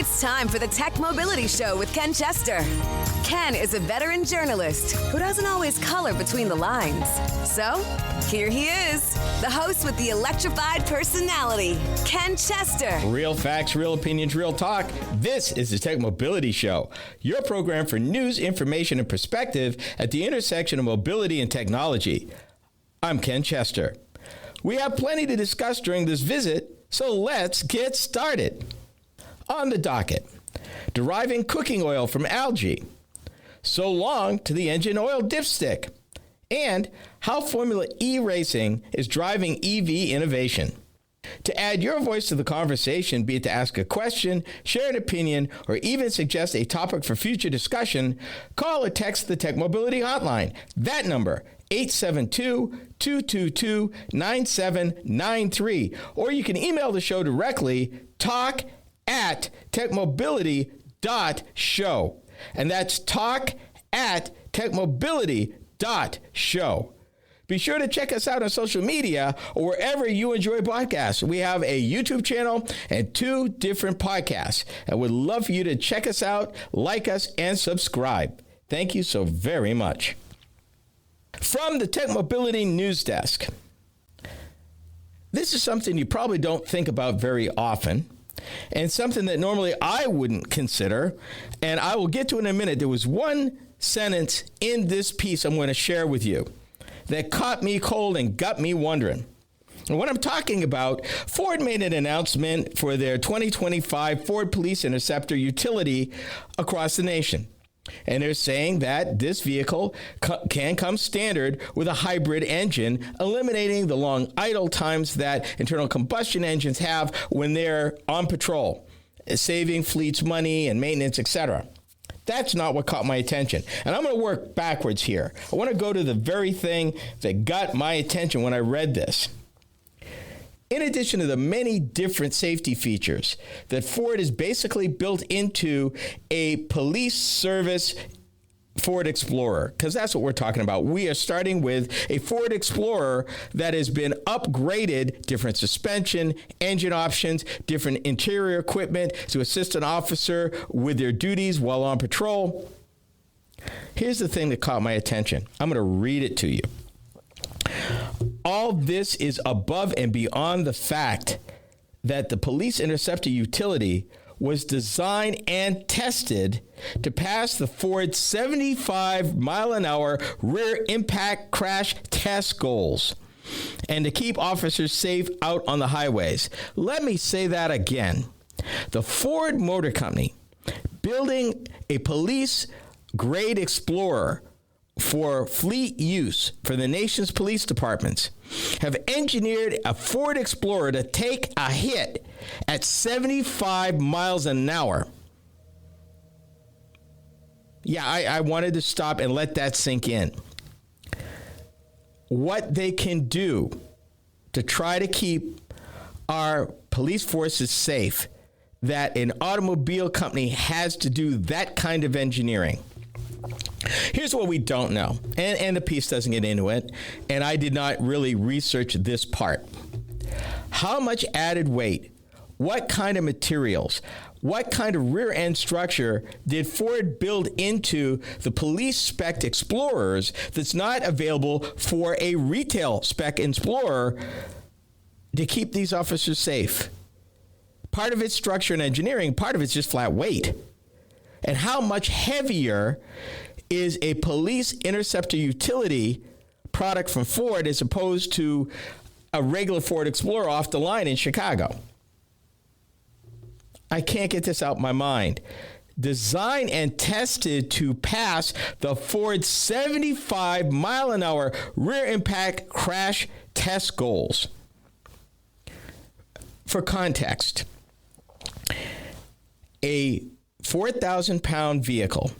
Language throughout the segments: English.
It's time for the TechMobility Show with Ken Chester. Ken is a veteran journalist who doesn't always color between the lines. So, here he is, the host with the electrified personality, Ken Chester. Real facts, real opinions, real talk. This is the TechMobility Show, your program for news, information, and perspective at the intersection of mobility and technology. I'm Ken Chester. We have plenty to discuss during this visit, so let's get started. On the docket, deriving cooking oil from algae, so long to the engine oil dipstick, and how Formula E racing is driving EV innovation. To add your voice to the conversation, be it to ask a question, share an opinion, or even suggest a topic for future discussion, call or text the TechMobility hotline. That number, 872-222-9793. Or you can email the show directly, talk@techmobility.show. And that's talk@techmobility.show. Be sure to check us out on social media or wherever you enjoy podcasts. We have a YouTube channel and 2 different podcasts. I would love for you to check us out, like us, and subscribe. Thank you so very much. From the TechMobility News Desk. This is something you probably don't think about very often, and something that normally I wouldn't consider, and I will get to in a minute. There was one sentence in this piece I'm going to share with you that caught me cold and got me wondering. And what I'm talking about, Ford made an announcement for their 2025 Ford Police Interceptor Utility across the nation. And they're saying that this vehicle can come standard with a hybrid engine, eliminating the long idle times that internal combustion engines have when they're on patrol, saving fleets money and maintenance, etc. That's not what caught my attention. And I'm going to work backwards here. I want to go to the very thing that got my attention when I read this. In addition to the many different safety features that Ford has basically built into a police service Ford Explorer, because that's what we're talking about. We are starting with a Ford Explorer that has been upgraded, different suspension, engine options, different interior equipment to assist an officer with their duties while on patrol. Here's the thing that caught my attention. I'm going to read it to you. All this is above and beyond the fact that the Police Interceptor Utility was designed and tested to pass the Ford 75-mile-an-hour rear impact crash test goals and to keep officers safe out on the highways. Let me say that again. The Ford Motor Company, building a police-grade Explorer for fleet use for the nation's police departments, have engineered a Ford Explorer to take a hit at 75 miles an hour. Yeah, I wanted to stop and let that sink in. What they can do to try to keep our police forces safe, that an automobile company has to do that kind of engineering. Here's what we don't know, and the piece doesn't get into it, and I did not really research this part. How much added weight, what kind of materials, what kind of rear end structure did Ford build into the police spec Explorers that's not available for a retail spec Explorer to keep these officers safe? Part of it's structure and engineering, part of it's just flat weight. And how much heavier is a Police Interceptor Utility product from Ford as opposed to a regular Ford Explorer off the line in Chicago? I can't get this out of my mind. Designed and tested to pass the Ford 75-mile-an-hour rear impact crash test goals. For context, a 4,000-pound vehicle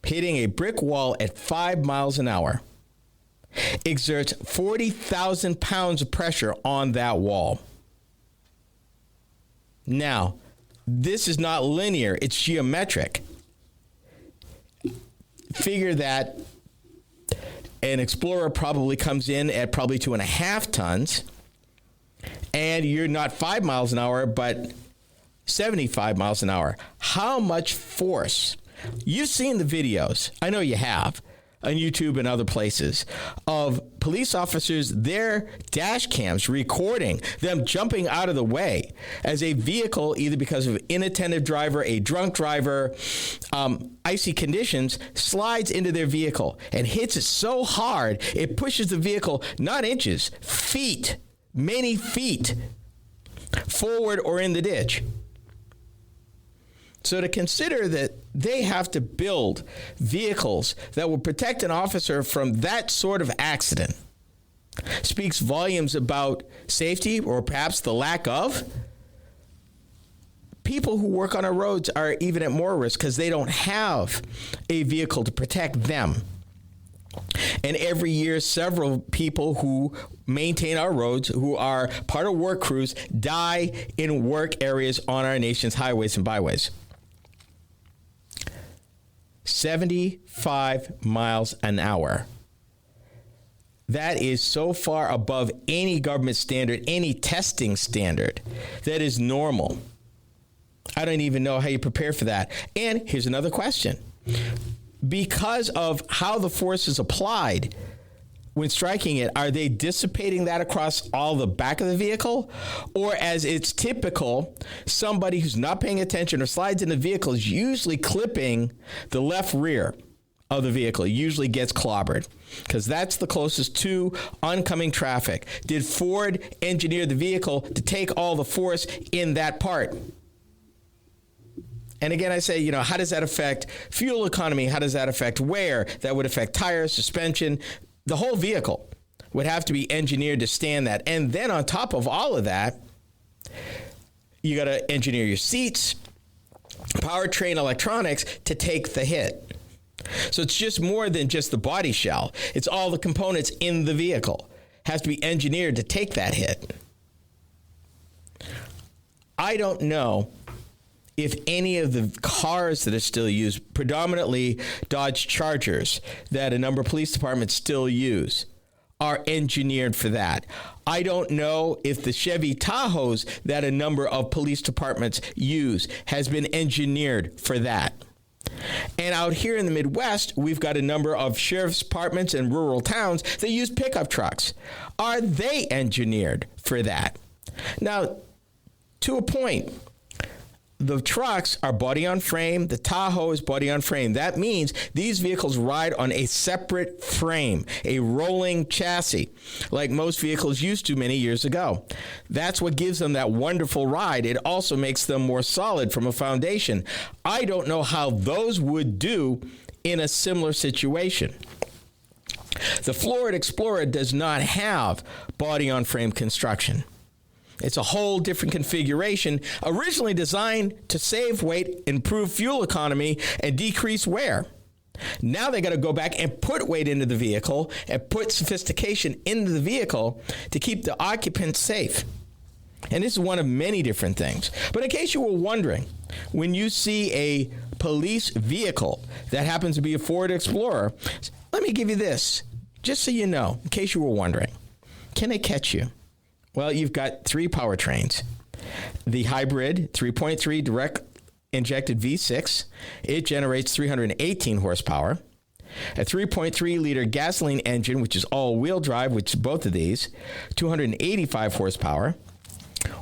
hitting a brick wall at 5 miles an hour exerts 40,000 pounds of pressure on that wall. Now, this is not linear, it's geometric. Figure that an Explorer probably comes in at probably 2.5 tons, and you're not 5 miles an hour, but 75 miles an hour. How much force? You've seen the videos. I know you have. On YouTube and other places of police officers, their dash cams recording them jumping out of the way as a vehicle, either because of inattentive driver, a drunk driver, icy conditions, slides into their vehicle and hits it so hard it pushes the vehicle not inches, feet, many feet forward or in the ditch. So to consider that they have to build vehicles that will protect an officer from that sort of accident speaks volumes about safety, or perhaps the lack of. People who work on our roads are even at more risk because they don't have a vehicle to protect them. And every year, several people who maintain our roads, who are part of work crews, die in work areas on our nation's highways and byways. 75 miles an hour. That is so far above any government standard, any testing standard that is normal. I don't even know how you prepare for that. And here's another question. Because of how the force is applied when striking it, are they dissipating that across all the back of the vehicle? Or, as it's typical, somebody who's not paying attention or slides in the vehicle is usually clipping the left rear of the vehicle, usually gets clobbered because that's the closest to oncoming traffic. Did Ford engineer the vehicle to take all the force in that part? And again, I say, how does that affect fuel economy? How does that affect wear? That would affect tires, suspension. The whole vehicle would have to be engineered to stand that. And then on top of all of that, you got to engineer your seats, powertrain electronics to take the hit. So it's just more than just the body shell. It's all the components in the vehicle. Has to be engineered to take that hit. I don't know if any of the cars that are still used, predominantly Dodge Chargers, that a number of police departments still use, are engineered for that. I don't know if the Chevy Tahoes that a number of police departments use has been engineered for that. And out here in the Midwest, we've got a number of sheriff's departments and rural towns that use pickup trucks. Are they engineered for that? Now, to a point, the trucks are body on frame. The Tahoe is body on frame. That means these vehicles ride on a separate frame, a rolling chassis, like most vehicles used to many years ago. That's what gives them that wonderful ride. It also makes them more solid from a foundation. I don't know how those would do in a similar situation. The Florida Explorer does not have body on frame construction. It's a whole different configuration, originally designed to save weight, improve fuel economy, and decrease wear. Now they got to go back and put weight into the vehicle and put sophistication into the vehicle to keep the occupants safe. And this is one of many different things. But in case you were wondering, when you see a police vehicle that happens to be a Ford Explorer, let me give you this, just so you know, in case you were wondering. Can they catch you? Well, you've got three powertrains. The hybrid 3.3 direct injected V6, it generates 318 horsepower. A 3.3 liter gasoline engine, which is all-wheel drive, which is both of these, 285 horsepower.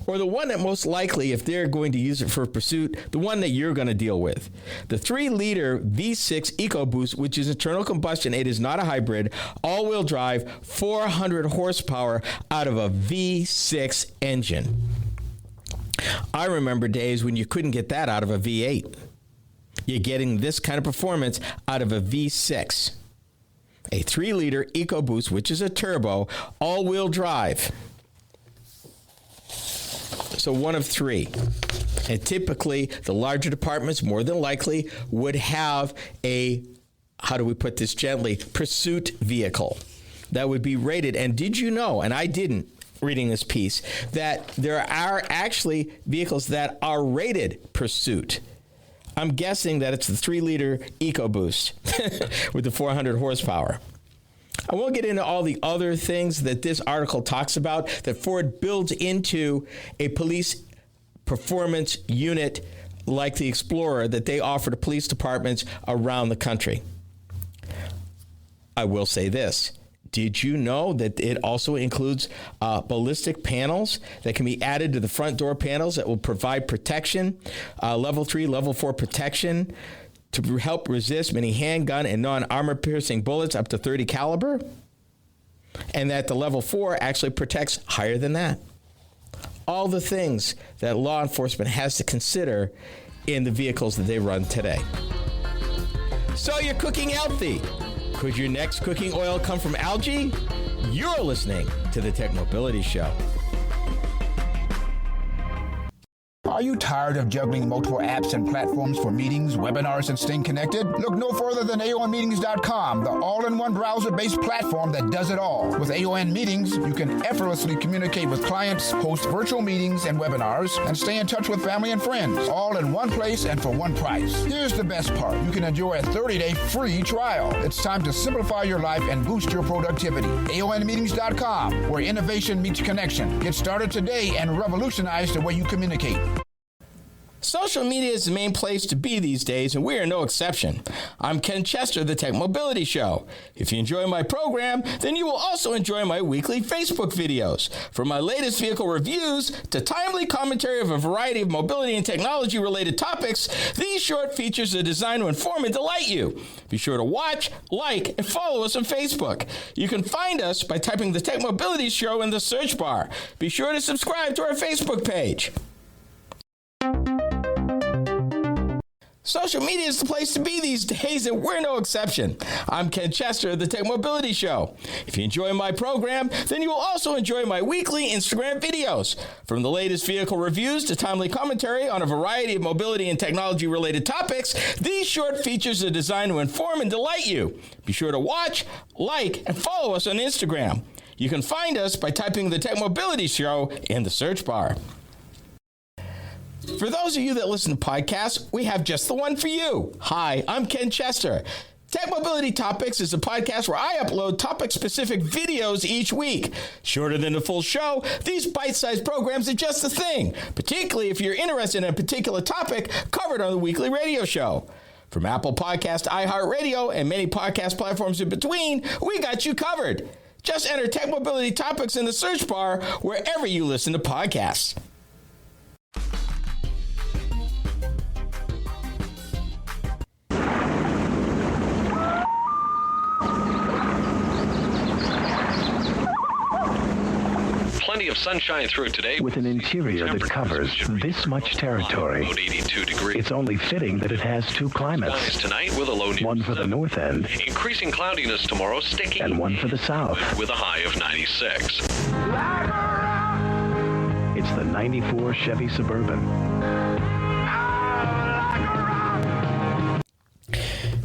Or the one that most likely, if they're going to use it for pursuit, the one that you're going to deal with. The 3-liter V6 EcoBoost, which is internal combustion. It is not a hybrid. All-wheel drive, 400 horsepower out of a V6 engine. I remember days when you couldn't get that out of a V8. You're getting this kind of performance out of a V6. A 3-liter EcoBoost, which is a turbo, all-wheel drive. So one of three. And typically, the larger departments more than likely would have a, how do we put this gently, pursuit vehicle that would be rated. And did you know, and I didn't reading this piece, that there are actually vehicles that are rated pursuit? I'm guessing that it's the 3-liter EcoBoost with the 400 horsepower. I won't get into all the other things that this article talks about that Ford builds into a police performance unit like the Explorer that they offer to police departments around the country. I will say this. Did you know that it also includes ballistic panels that can be added to the front door panels that will provide protection, level 3, level 4 protection to help resist many handgun and non-armor piercing bullets up to 30 caliber? And that the level 4 actually protects higher than that. All the things that law enforcement has to consider in the vehicles that they run today. So you're cooking healthy. Could your next cooking oil come from algae? You're listening to the TechMobility Show. Are you tired of juggling multiple apps and platforms for meetings, webinars, and staying connected? Look no further than AONmeetings.com, the all-in-one browser-based platform that does it all. With AON Meetings, you can effortlessly communicate with clients, host virtual meetings and webinars, and stay in touch with family and friends, all in one place and for one price. Here's the best part. You can enjoy a 30-day free trial. It's time to simplify your life and boost your productivity. AONmeetings.com, where innovation meets connection. Get started today and revolutionize the way you communicate. Social media is the main place to be these days, and we are no exception. I'm Ken Chester, the TechMobility Show. If you enjoy my program, then you will also enjoy my weekly Facebook videos. From my latest vehicle reviews to timely commentary of a variety of mobility and technology-related topics, these short features are designed to inform and delight you. Be sure to watch, like, and follow us on Facebook. You can find us by typing the TechMobility Show in the search bar. Be sure to subscribe to our Facebook page. Social media is the place to be these days, and we're no exception. I'm Ken Chester, the TechMobility Show. If you enjoy my program, then you will also enjoy my weekly Instagram videos. From the latest vehicle reviews to timely commentary on a variety of mobility and technology-related topics, these short features are designed to inform and delight you. Be sure to watch, like, and follow us on Instagram. You can find us by typing the TechMobility Show in the search bar. For those of you that listen to podcasts, we have just the one for you. Hi, I'm Ken Chester. Tech Mobility Topics is a podcast where I upload topic-specific videos each week. Shorter than the full show, these bite-sized programs are just the thing, particularly if you're interested in a particular topic covered on the weekly radio show. From Apple Podcast, iHeartRadio, and many podcast platforms in between, we got you covered. Just enter Tech Mobility Topics in the search bar wherever you listen to podcasts. Plenty of sunshine through today. With an interior that covers this much territory, about 82 degrees. it's only fitting that it has two climates. Skies tonight with a low near One for the north end increasing cloudiness tomorrow, sticking and one for the south. with a high of 96. It's the 94 Chevy Suburban.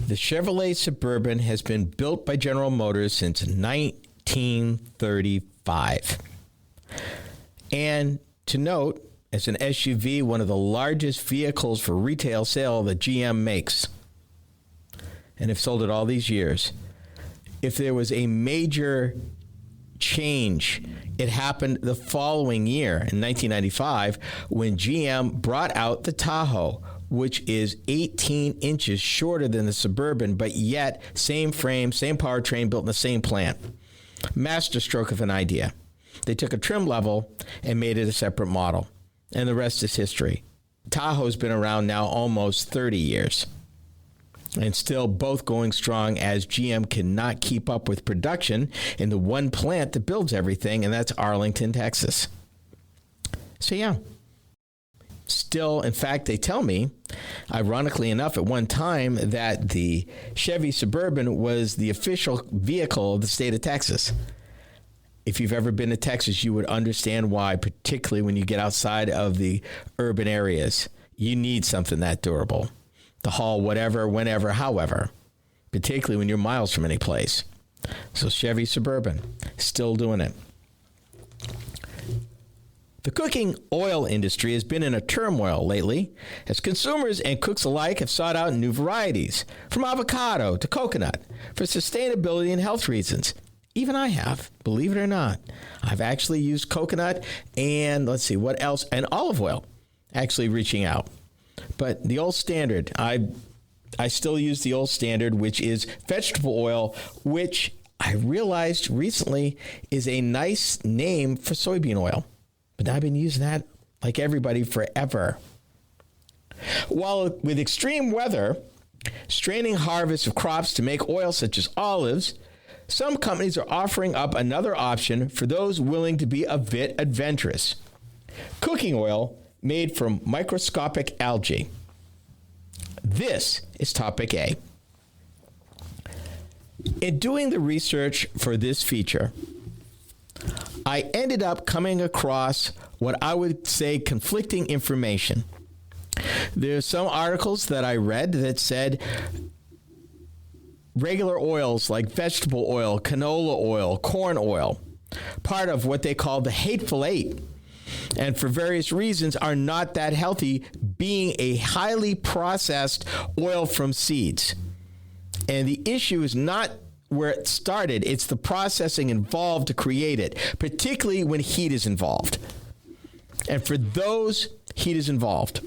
The Chevrolet Suburban has been built by General Motors since 1935. And to note, as an SUV, one of the largest vehicles for retail sale that GM makes. And have sold it all these years. If there was a major change, it happened the following year in 1995 when GM brought out the Tahoe, which is 18 inches shorter than the Suburban, but yet same frame, same powertrain, built in the same plant. Masterstroke of an idea. They took a trim level and made it a separate model. And the rest is history. Tahoe's been around now almost 30 years. And still both going strong as GM cannot keep up with production in the one plant that builds everything, and that's Arlington, Texas. So yeah. Still, in fact, they tell me, ironically enough, at one time that the Chevy Suburban was the official vehicle of the state of Texas. If you've ever been to Texas, you would understand why, particularly when you get outside of the urban areas. You need something that durable to haul whatever, whenever, however, particularly when you're miles from any place. So Chevy Suburban, still doing it. The cooking oil industry has been in a turmoil lately as consumers and cooks alike have sought out new varieties, from avocado to coconut, for sustainability and health reasons. Even I have, believe it or not. I've actually used coconut and let's see what else, and olive oil. actually reaching out. But the old standard, I still use the old standard, which is vegetable oil, which I realized recently is a nice name for soybean oil. But I've been using that like everybody forever. While with extreme weather, straining harvests of crops to make oil such as olives, some companies are offering up another option for those willing to be a bit adventurous. Cooking oil made from microscopic algae. This is topic A. In doing the research for this feature, I ended up coming across what I would say conflicting information. There's some articles that I read that said regular oils like vegetable oil, canola oil, corn oil, part of what they call the hateful eight, and for various reasons are not that healthy, being a highly processed oil from seeds. And the issue is not where it started, it's the processing involved to create it, particularly when heat is involved. And for those, heat is involved.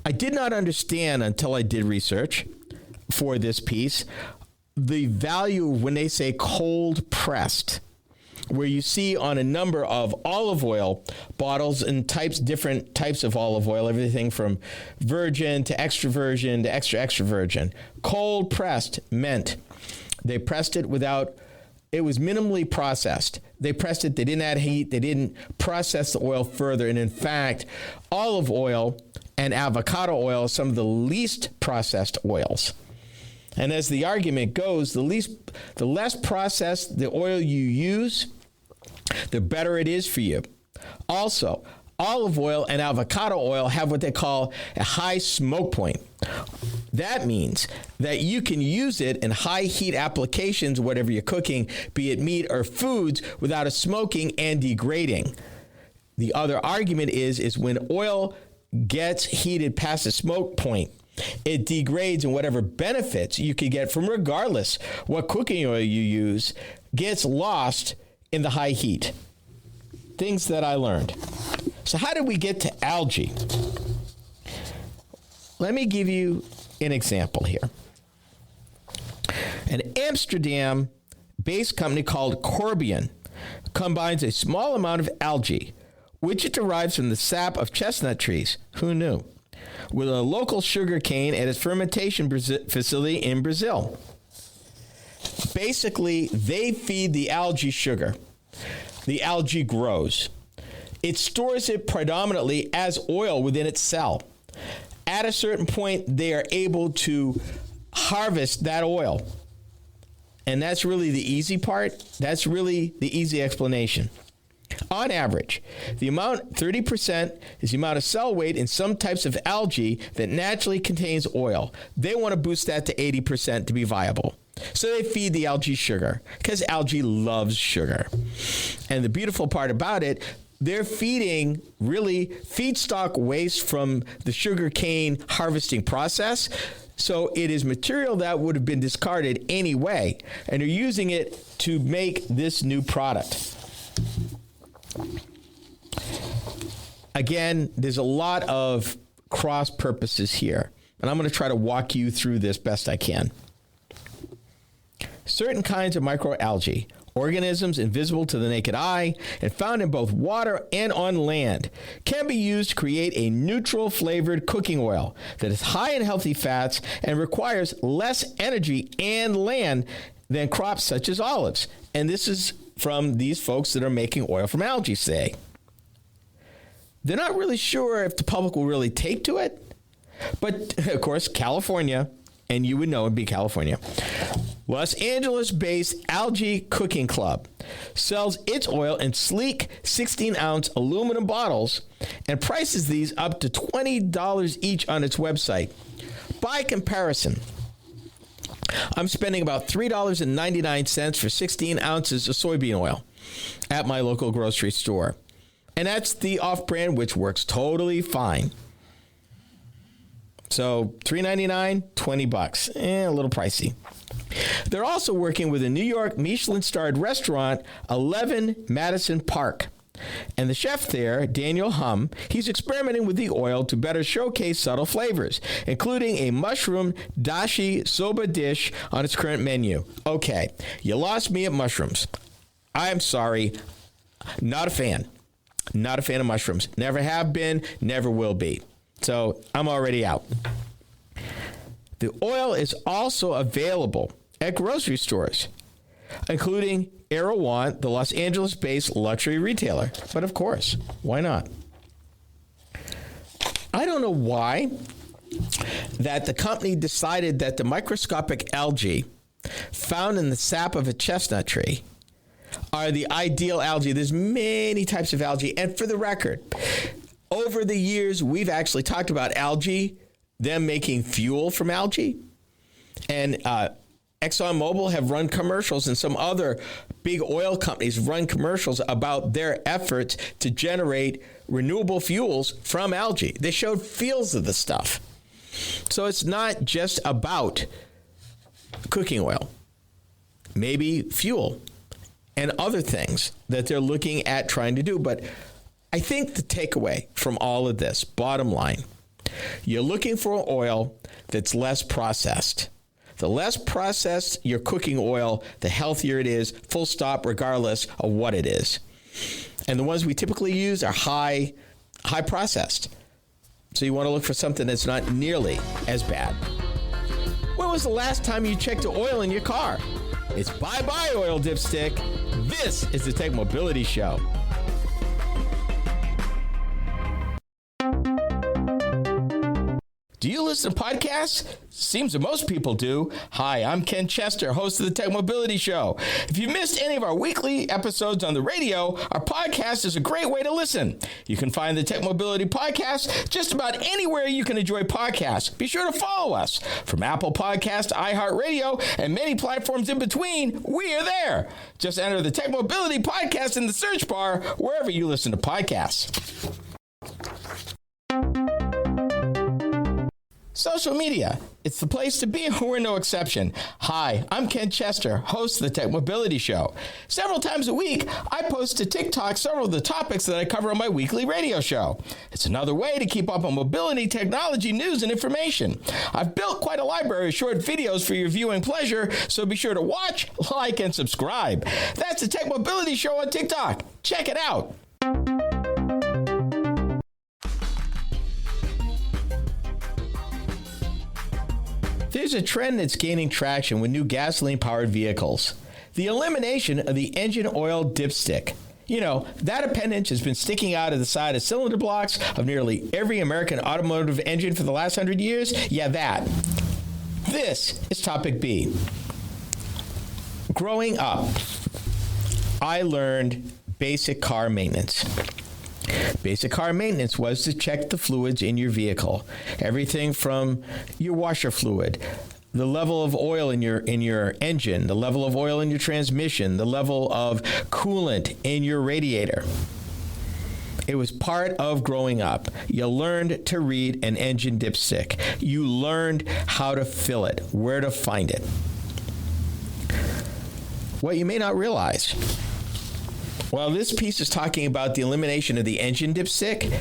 I did not understand until I did research for this piece the value when they say cold pressed, where you see on a number of olive oil bottles and different types of olive oil, everything from virgin to extra virgin to extra virgin. Cold pressed meant they pressed it it was minimally processed. They pressed it, they didn't add heat, they didn't process the oil further. And in fact, olive oil and avocado oil are some of the least processed oils. And as the argument goes, the less processed the oil you use, the better it is for you. Also, olive oil and avocado oil have what they call a high smoke point. That means that you can use it in high heat applications, whatever you're cooking, be it meat or foods, without it smoking and degrading. The other argument is when oil gets heated past the smoke point, it degrades, and whatever benefits you could get from regardless what cooking oil you use gets lost in the high heat. Things that I learned. So how did we get to algae? Let me give you an example here. An Amsterdam-based company called Corbion combines a small amount of algae, which it derives from the sap of chestnut trees. Who knew? With a local sugar cane at its fermentation facility in Brazil. Basically, they feed the algae sugar. The algae grows. It stores it predominantly as oil within its cell. At a certain point, they are able to harvest that oil. And that's really the easy part. That's really the easy explanation. On average, the amount, 30%, is the amount of cell weight in some types of algae that naturally contains oil. They want to boost that to 80% to be viable. So they feed the algae sugar because algae loves sugar. And the beautiful part about it, they're feeding really feedstock waste from the sugar cane harvesting process. So it is material that would have been discarded anyway, and they're using it to make this new product. Again, there's a lot of cross purposes here, and I'm going to try to walk you through this best I can. Certain kinds of microalgae, organisms invisible to the naked eye and found in both water and on land, can be used to create a neutral flavored cooking oil that is high in healthy fats and requires less energy and land than crops such as olives. And this is from these folks that are making oil from algae, say. They're not really sure if the public will really take to it. But, of course, California, and you would know it'd be California, Los Angeles-based Algae Cooking Club sells its oil in sleek 16-ounce aluminum bottles and prices these up to $20 each on its website. By comparison, I'm spending about $3.99 for 16 ounces of soybean oil at my local grocery store. And that's the off-brand, which works totally fine. So $3.99, $20. A little pricey. They're also working with a New York Michelin-starred restaurant, 11 Madison Park, And the chef there, Daniel Hum, he's experimenting with the oil to better showcase subtle flavors, including a mushroom dashi soba dish on its current menu. Okay, you lost me at mushrooms. I'm sorry, not a fan. Not a fan of mushrooms. Never have been, never will be. So I'm already out. The oil is also available at grocery stores, including Erewhon, the Los Angeles-based luxury retailer. But of course, why not? I don't know why that the company decided that the microscopic algae found in the sap of a chestnut tree are the ideal algae. There's many types of algae. And for the record, over the years, we've actually talked about algae, them making fuel from algae. And ExxonMobil have run commercials, and some other big oil companies run commercials about their efforts to generate renewable fuels from algae. They showed fields of the stuff. So it's not just about cooking oil, maybe fuel and other things that they're looking at trying to do. But I think the takeaway from all of this, bottom line, you're looking for oil that's less processed. The less processed your cooking oil, the healthier it is, full stop, regardless of what it is. And the ones we typically use are high processed. So you want to look for something that's not nearly as bad. When was the last time you checked the oil in your car? It's bye-bye oil dipstick. This is the TechMobility Show. Do you listen to podcasts? Seems that most people do. Hi, I'm Ken Chester, host of the TechMobility Show. If you missed any of our weekly episodes on the radio, our podcast is a great way to listen. You can find the TechMobility Podcast just about anywhere you can enjoy podcasts. Be sure to follow us. From Apple Podcasts, iHeartRadio, and many platforms in between, we are there. Just enter the TechMobility Podcast in the search bar wherever you listen to podcasts. Social media, it's the place to be. We're no exception. Hi, I'm Ken Chester, host of the TechMobility Show. Several times a week, I post to TikTok several of the topics that I cover on my weekly radio show. It's another way to keep up on mobility, technology, news, and information. I've built quite a library of short videos for your viewing pleasure, so be sure to watch, like, and subscribe. That's the TechMobility Show on TikTok. Check it out. There's a trend that's gaining traction with new gasoline-powered vehicles. The elimination of the engine oil dipstick. You know, that appendage has been sticking out of the side of cylinder blocks of nearly every American automotive engine for the last 100 years. Yeah, that. This is topic B. Growing up, I learned basic car maintenance. Basic car maintenance was to check the fluids in your vehicle. Everything from your washer fluid, the level of oil in your engine, the level of oil in your transmission, the level of coolant in your radiator. It was part of growing up. You learned to read an engine dipstick. You learned how to fill it, where to find it. What you may not realize, while this piece is talking about the elimination of the engine dipstick,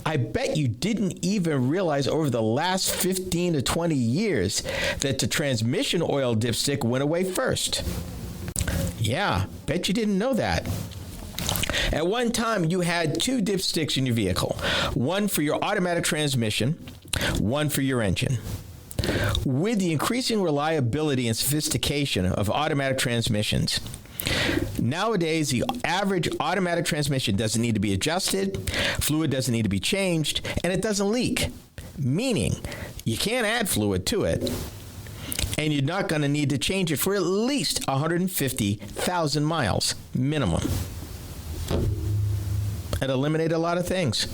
I bet you didn't even realize over the last 15 to 20 years that the transmission oil dipstick went away first. Yeah, bet you didn't know that. At one time, you had two dipsticks in your vehicle, one for your automatic transmission, one for your engine. With the increasing reliability and sophistication of automatic transmissions, nowadays, the average automatic transmission doesn't need to be adjusted, fluid doesn't need to be changed, and it doesn't leak, meaning you can't add fluid to it, and you're not going to need to change it for at least 150,000 miles minimum. It eliminated a lot of things.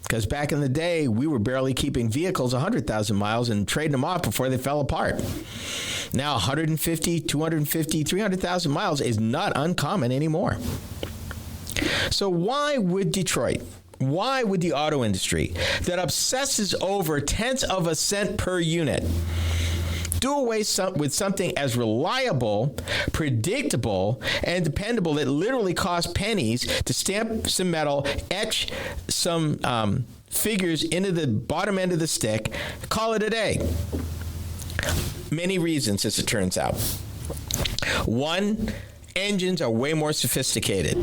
Because back in the day, we were barely keeping vehicles 100,000 miles and trading them off before they fell apart. Now, 150, 250, 300,000 miles is not uncommon anymore. So why would Detroit, why would the auto industry that obsesses over tenths of a cent per unit Do away with something as reliable, predictable, and dependable that literally costs pennies to stamp some metal, etch some figures into the bottom end of the stick, call it a day. Many reasons, as it turns out. One, engines are way more sophisticated.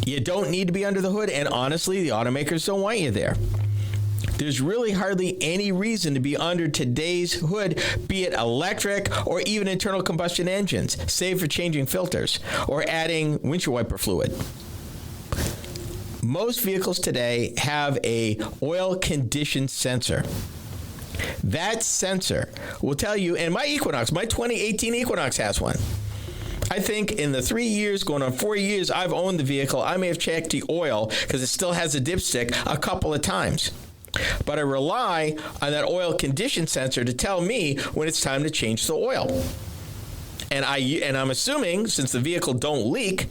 You don't need to be under the hood, and honestly, the automakers don't want you there. There's really hardly any reason to be under today's hood, be it electric or even internal combustion engines, save for changing filters or adding windshield wiper fluid. Most vehicles today have a oil condition sensor. That sensor will tell you, and my 2018 Equinox has one. I think in the 3 years, going on 4 years, I've owned the vehicle, I may have checked the oil because it still has a dipstick a couple of times. But I rely on that oil condition sensor to tell me when it's time to change the oil. And I'm assuming, since the vehicle don't leak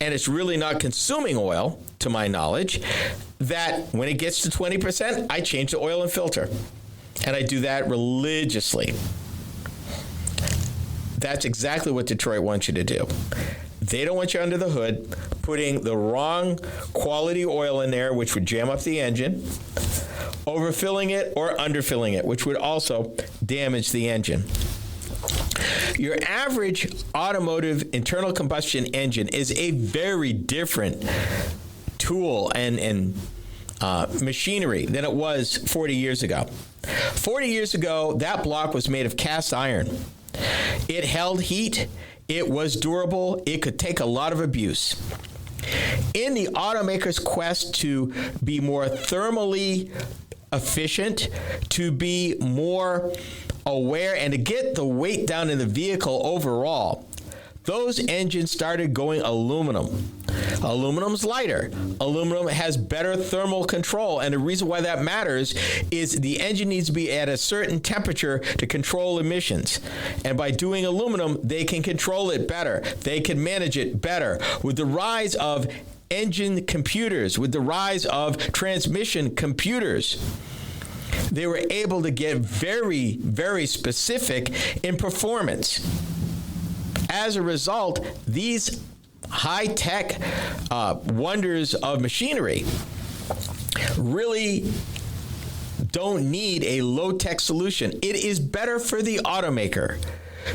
and it's really not consuming oil, to my knowledge, that when it gets to 20%, I change the oil and filter. And I do that religiously. That's exactly what Detroit wants you to do. They don't want you under the hood putting the wrong quality oil in there, which would jam up the engine, overfilling it or underfilling it, which would also damage the engine. Your average automotive internal combustion engine is a very different tool and machinery than it was 40 years ago. 40 years ago, that block was made of cast iron. It held heat. It was durable. It could take a lot of abuse. In the automaker's quest to be more thermally efficient, to be more aware, and to get the weight down in the vehicle overall, those engines started going aluminum. Aluminum's lighter. Aluminum has better thermal control, and the reason why that matters is the engine needs to be at a certain temperature to control emissions. And by doing aluminum, they can control it better. They can manage it better. With the rise of engine computers, with the rise of transmission computers, they were able to get very, very specific in performance. As a result, these high-tech wonders of machinery really don't need a low-tech solution. It is better for the automaker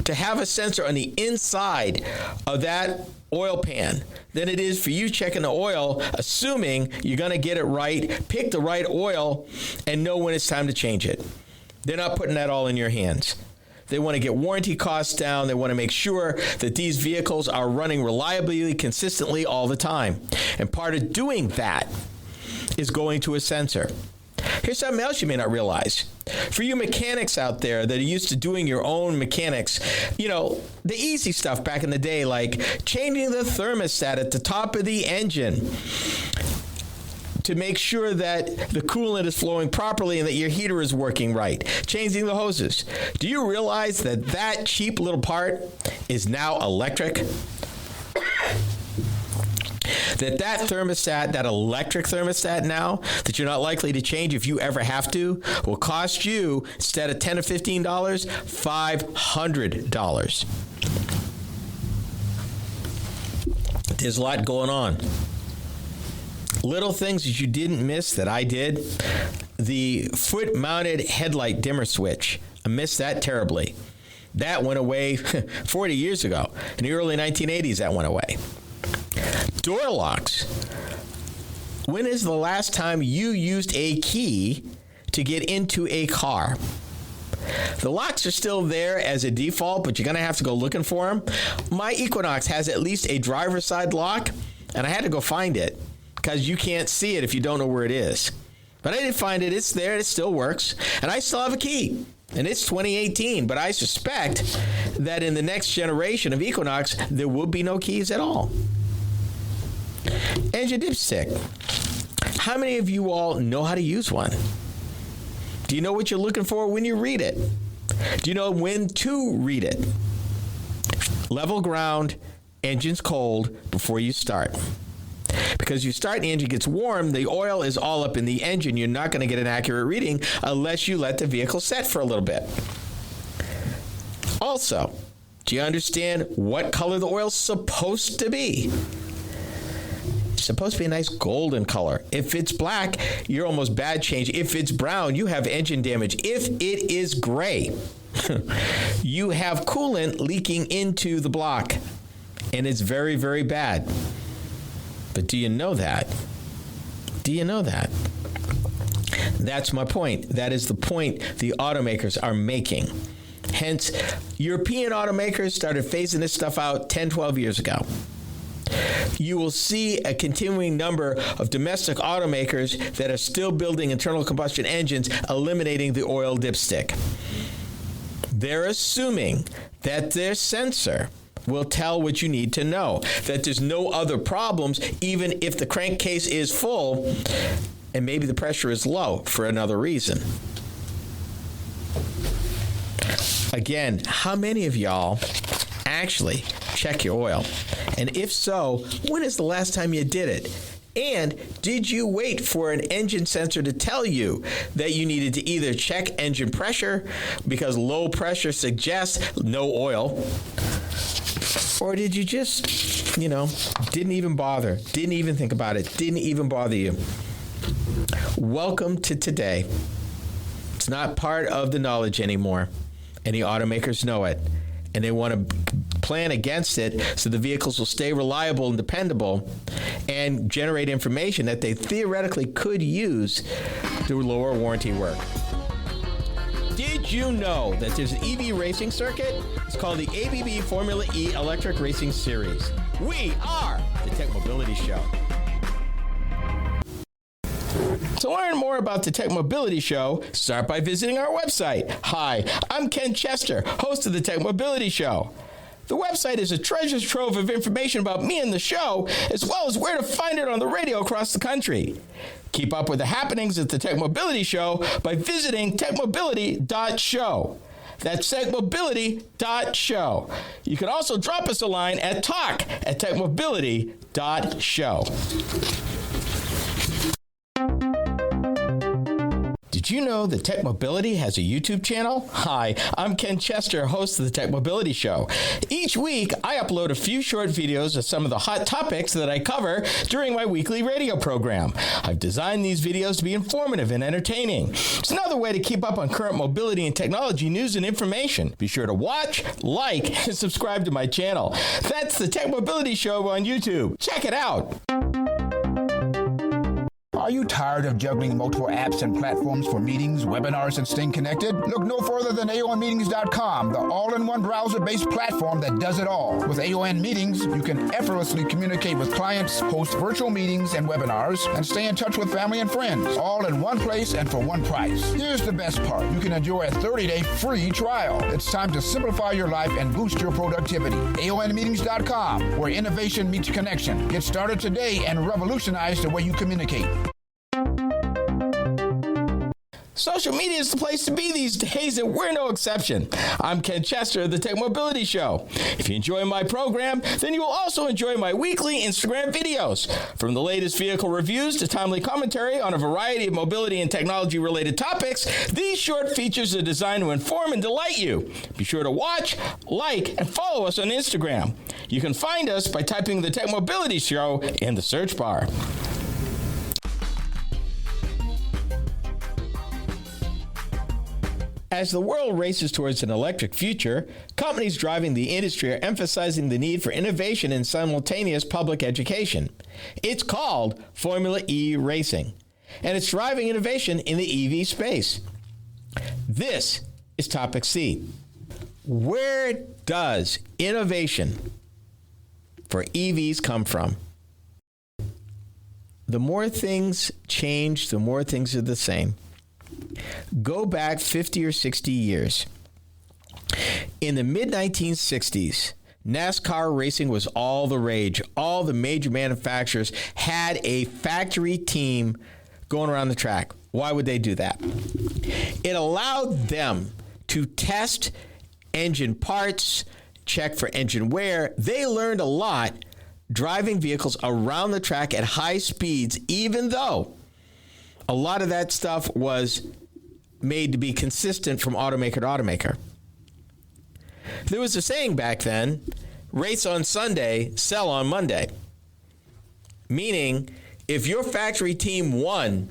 to have a sensor on the inside of that oil pan than it is for you checking the oil, assuming you're going to get it right, pick the right oil, and know when it's time to change it. They're not putting that all in your hands. They want to get warranty costs down. They want to make sure that these vehicles are running reliably, consistently all the time. And part of doing that is going to a sensor. Here's something else you may not realize. For you mechanics out there that are used to doing your own mechanics, the easy stuff back in the day, like changing the thermostat at the top of the engine to make sure that the coolant is flowing properly and that your heater is working right. Changing the hoses. Do you realize that that cheap little part is now electric? That thermostat, that electric thermostat now, that you're not likely to change if you ever have to, will cost you, instead of $10 or $15, $500. There's a lot going on. Little things that you didn't miss that I did. The foot-mounted headlight dimmer switch. I missed that terribly. That went away 40 years ago. In the early 1980s, that went away. Door locks. When is the last time you used a key to get into a car? The locks are still there as a default, but you're going to have to go looking for them. My Equinox has at least a driver's side lock, and I had to go find it, because you can't see it if you don't know where it is. But I did find it. It's there. It still works. And I still have a key. And it's 2018. But I suspect that in the next generation of Equinox, there will be no keys at all. Engine dipstick. How many of you all know how to use one? Do you know what you're looking for when you read it? Do you know when to read it? Level ground, engine's cold before you start. Because you start and the engine gets warm, the oil is all up in the engine. You're not going to get an accurate reading unless you let the vehicle set for a little bit. Also, do you understand what color the oil's supposed to be? It's supposed to be a nice golden color. If it's black, you're almost bad change. If it's brown, you have engine damage. If it is gray, you have coolant leaking into the block, and it's very, very bad. But do you know that? Do you know that? That's my point. That is the point the automakers are making. Hence, European automakers started phasing this stuff out 10, 12 years ago. You will see a continuing number of domestic automakers that are still building internal combustion engines, eliminating the oil dipstick. They're assuming that their sensor will tell what you need to know, that there's no other problems, even if the crankcase is full and maybe the pressure is low for another reason. Again, how many of y'all actually check your oil? And if so, when is the last time you did it? And did you wait for an engine sensor to tell you that you needed to either check engine pressure because low pressure suggests no oil? Or did you just, didn't even bother, didn't even think about it, didn't even bother you? Welcome to today. It's not part of the knowledge anymore. And the automakers know it. And they want to plan against it so the vehicles will stay reliable and dependable and generate information that they theoretically could use to lower warranty work. Did you know that there's an EV racing circuit? It's called the ABB Formula E Electric Racing Series. We are the TechMobility Show. To learn more about the TechMobility Show, start by visiting our website. Hi, I'm Ken Chester, host of the TechMobility Show. The website is a treasure trove of information about me and the show, as well as where to find it on the radio across the country. Keep up with the happenings at the TechMobility Show by visiting techmobility.show. That's techmobility.show. You can also drop us a line at talk@techmobility.show. Did you know that TechMobility has a YouTube channel? Hi, I'm Ken Chester, host of the TechMobility Show. Each week, I upload a few short videos of some of the hot topics that I cover during my weekly radio program. I've designed these videos to be informative and entertaining. It's another way to keep up on current mobility and technology news and information. Be sure to watch, like, and subscribe to my channel. That's the TechMobility Show on YouTube. Check it out. Are you tired of juggling multiple apps and platforms for meetings, webinars, and staying connected? Look no further than aonmeetings.com, the all-in-one browser-based platform that does it all. With AON Meetings, you can effortlessly communicate with clients, host virtual meetings and webinars, and stay in touch with family and friends, all in one place and for one price. Here's the best part. You can enjoy a 30-day free trial. It's time to simplify your life and boost your productivity. aonmeetings.com, where innovation meets connection. Get started today and revolutionize the way you communicate. Social media is the place to be these days, and we're no exception. I'm Ken Chester of the TechMobility Show. If you enjoy my program, then you will also enjoy my weekly Instagram videos. From the latest vehicle reviews to timely commentary on a variety of mobility and technology-related topics, these short features are designed to inform and delight you. Be sure to watch, like, and follow us on Instagram. You can find us by typing the TechMobility Show in the search bar. As the world races towards an electric future, companies driving the industry are emphasizing the need for innovation and simultaneous public education. It's called Formula E Racing, and it's driving innovation in the EV space. This is Topic C. Where does innovation for EVs come from? The more things change, the more things are the same. Go back 50 or 60 years. In the mid-1960s, NASCAR racing was all the rage. All the major manufacturers had a factory team going around the track. Why would they do that? It allowed them to test engine parts, check for engine wear. They learned a lot driving vehicles around the track at high speeds, even though a lot of that stuff was made to be consistent from automaker to automaker. There was a saying back then, race on Sunday, sell on Monday. Meaning, if your factory team won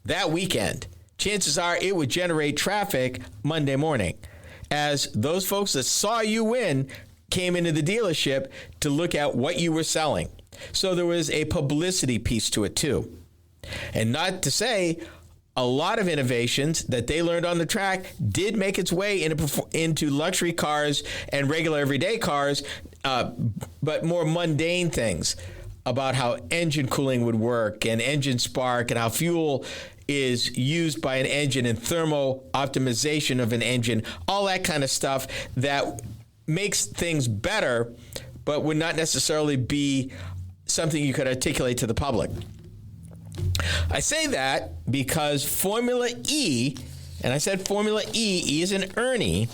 that weekend, chances are it would generate traffic Monday morning, as those folks that saw you win came into the dealership to look at what you were selling. So there was a publicity piece to it too. And not to say a lot of innovations that they learned on the track did make its way into luxury cars and regular everyday cars, but more mundane things about how engine cooling would work and engine spark and how fuel is used by an engine and thermal optimization of an engine, all that kind of stuff that makes things better, but would not necessarily be something you could articulate to the public. I say that because Formula E, and I said Formula E is an Ernie,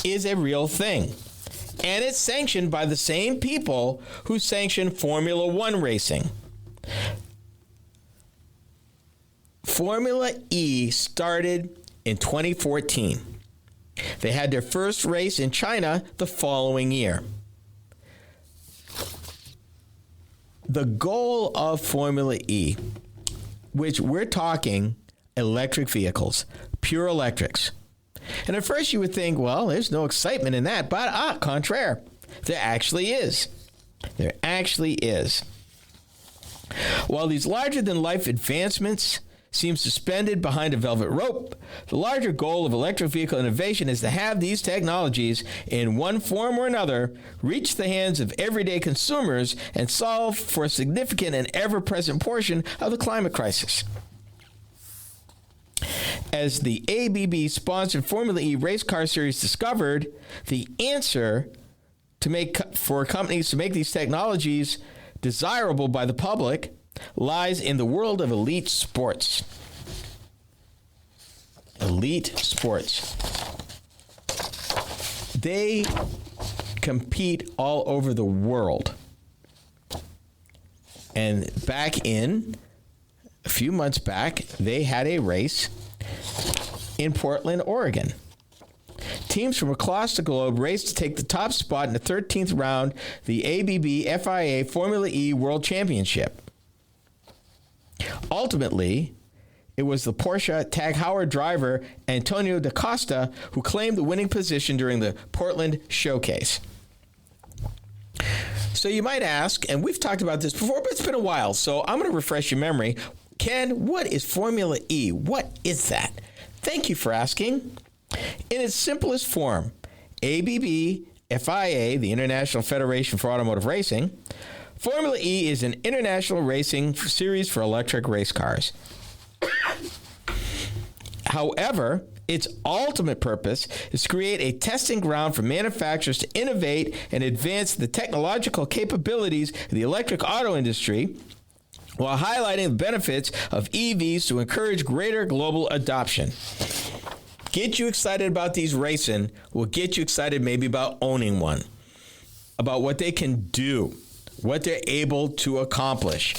is a real thing. And it's sanctioned by the same people who sanction Formula One racing. Formula E started in 2014. They had their first race in China the following year. The goal of Formula E, which we're talking electric vehicles, pure electrics. And at first you would think, well, there's no excitement in that, but contraire, there actually is. There actually is. While these larger-than-life advancements seem suspended behind a velvet rope, the larger goal of electric vehicle innovation is to have these technologies, in one form or another, reach the hands of everyday consumers and solve for a significant and ever-present portion of the climate crisis. As the ABB-sponsored Formula E race car series discovered, the answer for companies to make these technologies desirable by the public lies in the world of elite sports. Elite sports. They compete all over the world. And a few months back, they had a race in Portland, Oregon. Teams from across the globe raced to take the top spot in the 13th round, the ABB FIA Formula E World Championship. Ultimately, it was the Porsche Tag Heuer driver Antonio da Costa who claimed the winning position during the Portland showcase. So you might ask, and we've talked about this before, but it's been a while, so I'm going to refresh your memory. Ken, what is Formula E? What is that? Thank you for asking. In its simplest form, ABB FIA, the International Federation for Automotive Racing, Formula E is an international racing series for electric race cars. However, its ultimate purpose is to create a testing ground for manufacturers to innovate and advance the technological capabilities of the electric auto industry while highlighting the benefits of EVs to encourage greater global adoption. Get you excited about these racing will get you excited maybe about owning one, about what they can do, what they're able to accomplish,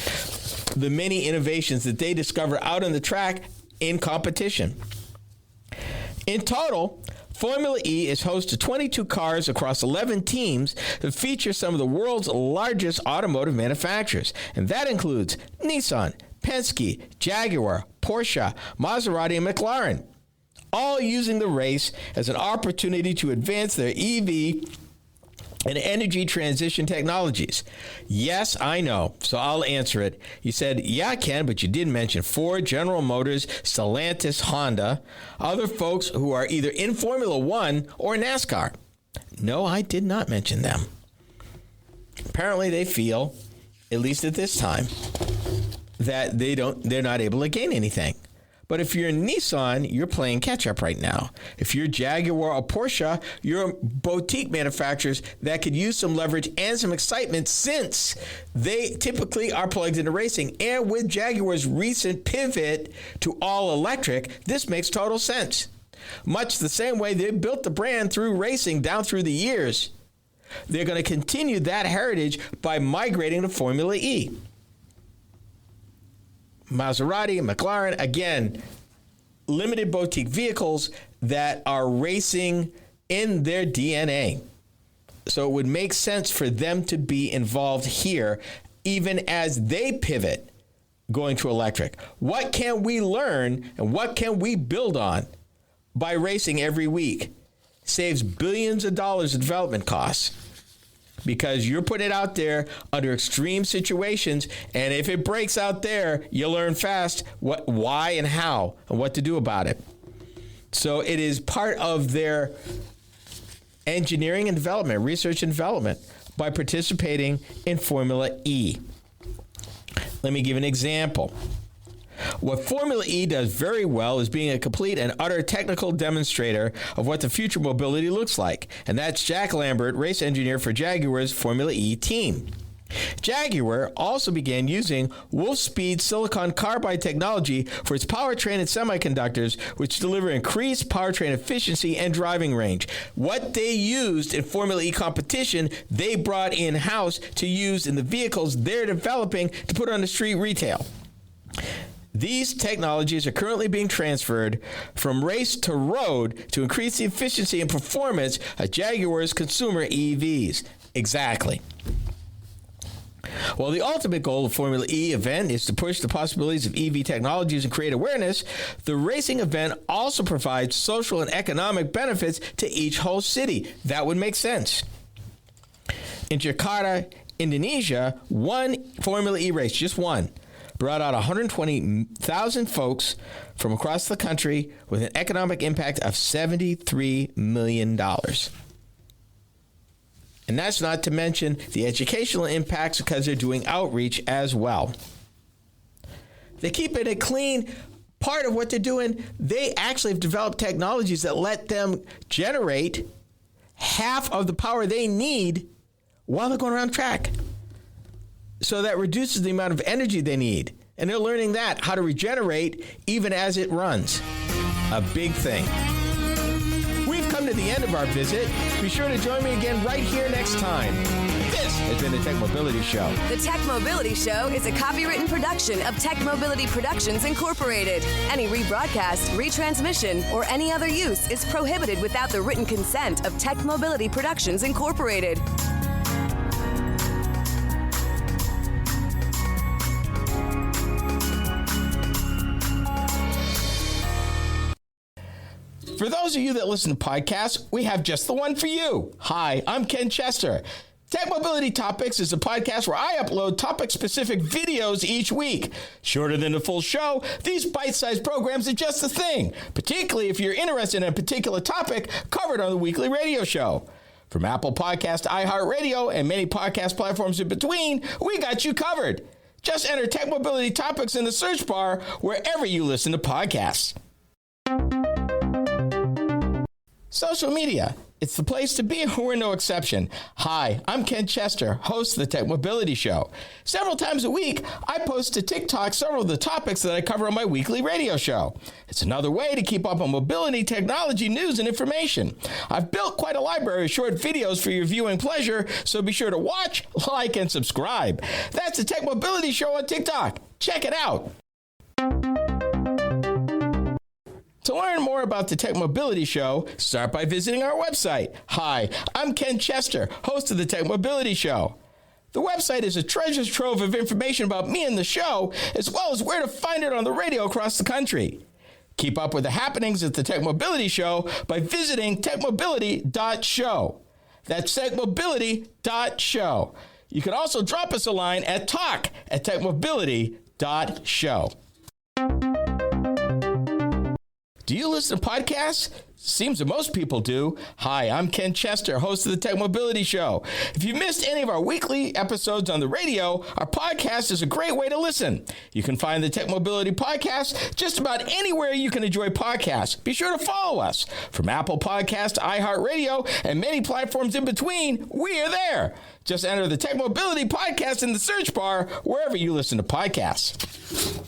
the many innovations that they discover out on the track in competition. In total, Formula E is host to 22 cars across 11 teams that feature some of the world's largest automotive manufacturers, and that includes Nissan, Penske, Jaguar, Porsche, Maserati, and McLaren, all using the race as an opportunity to advance their EV and energy transition technologies. Yes, I know, so I'll answer it. You said, yeah, Ken, but you didn't mention Ford, General Motors, Stellantis, Honda, other folks who are either in Formula One or NASCAR. No, I did not mention them. Apparently they feel, at least at this time, that they're not able to gain anything. But if you're Nissan, you're playing catch-up right now. If you're Jaguar or Porsche, you're boutique manufacturers that could use some leverage and some excitement since they typically are plugged into racing. And with Jaguar's recent pivot to all-electric, this makes total sense. Much the same way they built the brand through racing down through the years, they're going to continue that heritage by migrating to Formula E. Maserati and McLaren, again, limited boutique vehicles that are racing in their DNA. So it would make sense for them to be involved here, even as they pivot going to electric. What can we learn and what can we build on by racing every week? Saves billions of dollars in development costs because you're putting it out there under extreme situations. And if it breaks out there, you learn fast why and how and what to do about it. So it is part of their engineering and development, research and development by participating in Formula E. Let me give an example. What Formula E does very well is being a complete and utter technical demonstrator of what the future mobility looks like. And that's Jack Lambert, race engineer for Jaguar's Formula E team. Jaguar also began using Wolfspeed silicon carbide technology for its powertrain and semiconductors, which deliver increased powertrain efficiency and driving range. What they used in Formula E competition, they brought in-house to use in the vehicles they're developing to put on the street retail. These technologies are currently being transferred from race to road to increase the efficiency and performance of Jaguar's consumer EVs. Exactly. While the ultimate goal of Formula E event is to push the possibilities of EV technologies and create awareness, the racing event also provides social and economic benefits to each host city. That would make sense. In Jakarta, Indonesia, one Formula E race, just one, brought out 120,000 folks from across the country with an economic impact of $73 million. And that's not to mention the educational impacts because they're doing outreach as well. They keep it a clean. Part of what they're doing, they actually have developed technologies that let them generate half of the power they need while they're going around track. So that reduces the amount of energy they need. And they're learning that, how to regenerate even as it runs. A big thing. We've come to the end of our visit. Be sure to join me again right here next time. This has been the TechMobility Show. The TechMobility Show is a copywritten production of TechMobility Productions Incorporated. Any rebroadcast, retransmission, or any other use is prohibited without the written consent of TechMobility Productions Incorporated. For those of you that listen to podcasts, we have just the one for you. Hi, I'm Ken Chester. Tech Mobility Topics is a podcast where I upload topic-specific videos each week. Shorter than the full show, these bite-sized programs are just the thing, particularly if you're interested in a particular topic covered on the weekly radio show. From Apple Podcast, iHeartRadio, and many podcast platforms in between, we got you covered. Just enter Tech Mobility Topics in the search bar wherever you listen to podcasts. Social media. It's the place to be, we're no exception. Hi, I'm Ken Chester, host of the TechMobility Show. Several times a week, I post to TikTok several of the topics that I cover on my weekly radio show. It's another way to keep up on mobility, technology, news, and information. I've built quite a library of short videos for your viewing pleasure, so be sure to watch, like, and subscribe. That's the TechMobility Show on TikTok. Check it out. To learn more about the Tech Mobility Show, start by visiting our website. Hi, I'm Ken Chester, host of the Tech Mobility Show. The website is a treasure trove of information about me and the show, as well as where to find it on the radio across the country. Keep up with the happenings at the Tech Mobility Show by visiting techmobility.show. That's techmobility.show. You can also drop us a line at talk@techmobility.show. Do you listen to podcasts? Seems that most people do. Hi, I'm Ken Chester, host of the Tech Mobility Show. If you missed any of our weekly episodes on the radio, our podcast is a great way to listen. You can find the Tech Mobility Podcast just about anywhere you can enjoy podcasts. Be sure to follow us. From Apple Podcasts, iHeartRadio, and many platforms in between, we are there. Just enter the Tech Mobility Podcast in the search bar wherever you listen to podcasts.